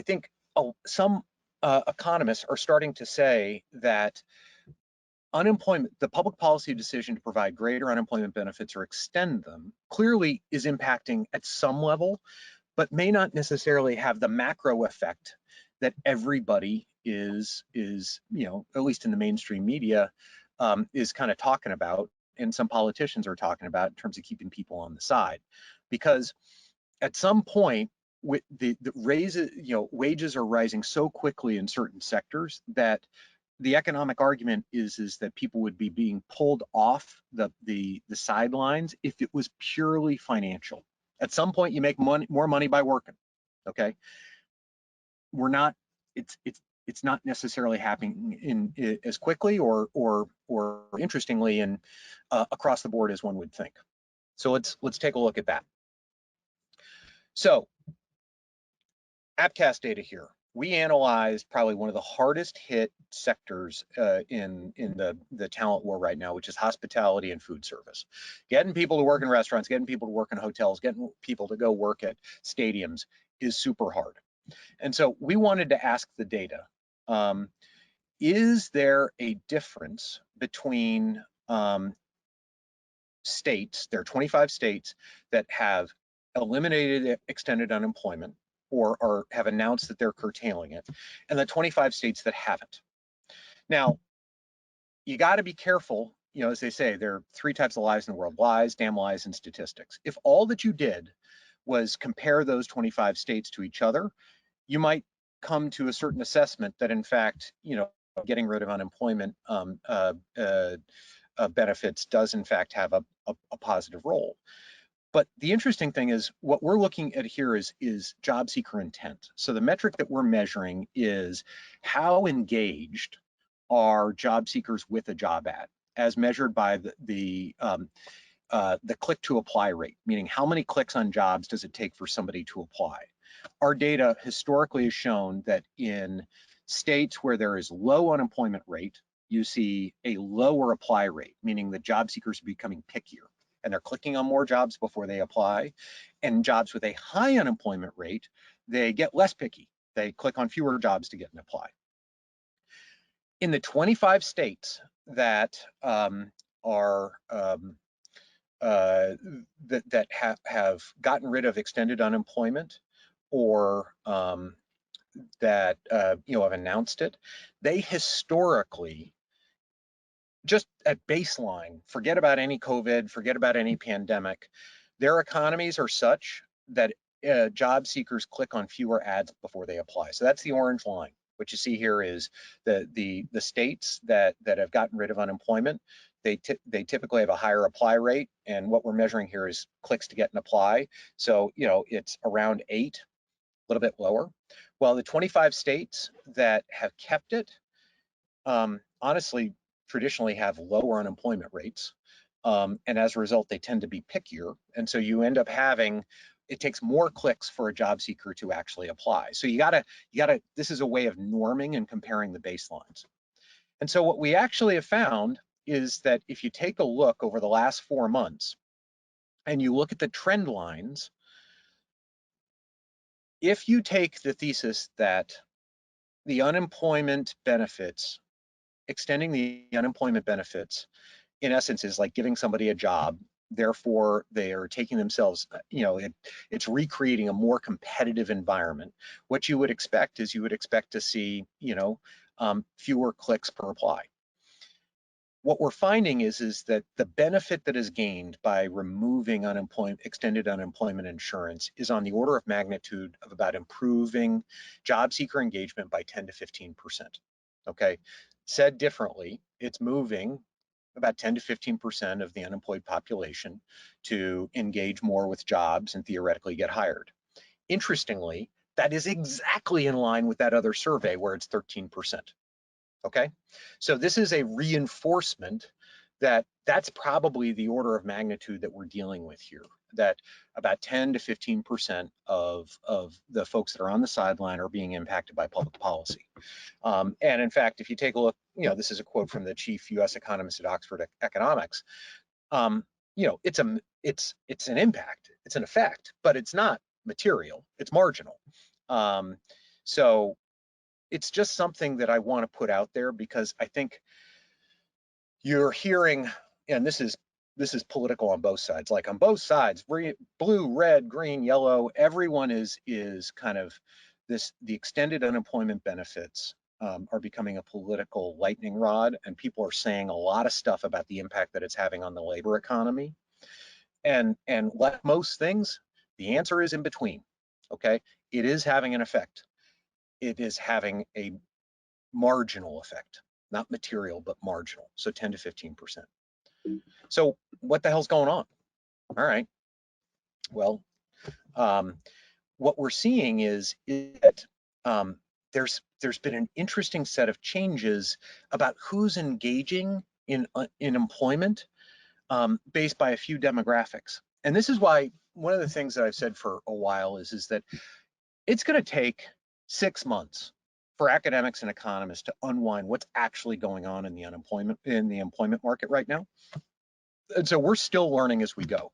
think some economists are starting to say that unemployment, the public policy decision to provide greater unemployment benefits or extend them, clearly is impacting at some level, but may not necessarily have the macro effect that everybody is at least in the mainstream media, is kind of talking about, and some politicians are talking about in terms of keeping people on the side. Because at some point, with the raises, wages are rising so quickly in certain sectors that the economic argument is that people would be being pulled off the sidelines if it was purely financial. At some point, you make more money by working. Okay, we're not. It's not necessarily happening in as quickly or interestingly and across the board as one would think. So let's take a look at that. So AppCast data here. We analyzed probably one of the hardest hit sectors in the talent war right now, which is hospitality and food service. Getting people to work in restaurants, getting people to work in hotels, getting people to go work at stadiums is super hard. And so we wanted to ask the data, is there a difference between states, there are 25 states that have eliminated extended unemployment or have announced that they're curtailing it, and the 25 states that haven't. Now, you got to be careful, as they say, there are three types of lies in the world: lies, damn lies, and statistics. If all that you did was compare those 25 states to each other, you might come to a certain assessment that, in fact, getting rid of unemployment benefits does, in fact, have a positive role. But the interesting thing is what we're looking at here is job seeker intent. So the metric that we're measuring is how engaged are job seekers with a job ad, as measured by the click to apply rate, meaning how many clicks on jobs does it take for somebody to apply. Our data historically has shown that in states where there is low unemployment rate, you see a lower apply rate, meaning the job seekers are becoming pickier and they're clicking on more jobs before they apply. And jobs with a high unemployment rate, they get less picky. They click on fewer jobs to get an apply. In the 25 states that that have gotten rid of extended unemployment or that have announced it, they historically, just at baseline, forget about any COVID, forget about any pandemic, their economies are such that job seekers click on fewer ads before they apply. So that's the orange line. What you see here is the states that have gotten rid of unemployment, they typically have a higher apply rate, and what we're measuring here is clicks to get an apply. So it's around 8, a little bit lower. While the 25 states that have kept it, honestly, traditionally have lower unemployment rates, and as a result, they tend to be pickier, and so you end up having, it takes more clicks for a job seeker to actually apply. So you gotta, this is a way of norming and comparing the baselines. And so what we actually have found is that if you take a look over the last 4 months and you look at the trend lines, if you take the thesis that the unemployment benefits, extending the unemployment benefits, in essence, is like giving somebody a job, therefore they are taking themselves, it's recreating a more competitive environment. What you would expect is you would expect to see, fewer clicks per apply. What we're finding is that the benefit that is gained by removing extended unemployment insurance is on the order of magnitude of about improving job seeker engagement by 10 to 15%. Okay, said differently, it's moving about 10 to 15% of the unemployed population to engage more with jobs and theoretically get hired. Interestingly, that is exactly in line with that other survey where it's 13%. Okay, so this is a reinforcement that that's probably the order of magnitude that we're dealing with here, that about 10 to 15% of the folks that are on the sideline are being impacted by public policy. And in fact, if you take a look, this is a quote from the chief US economist at Oxford Economics, it's an impact, it's an effect, but it's not material, it's marginal. So it's just something that I want to put out there because I think you're hearing, and this is political on both sides. Like on both sides, blue, red, green, yellow, everyone is kind of this. The extended unemployment benefits are becoming a political lightning rod, and people are saying a lot of stuff about the impact that it's having on the labor economy. And like most things, the answer is in between. Okay, it is having an effect. It is having a marginal effect, not material, but marginal. So 10 to 15%. So what the hell's going on? All right. Well, um, what we're seeing is that there's been an interesting set of changes about who's engaging in employment based by a few demographics. And this is why one of the things that I've said for a while is that it's going to take 6 months for academics and economists to unwind what's actually going on in the employment market right now. And so we're still learning as we go.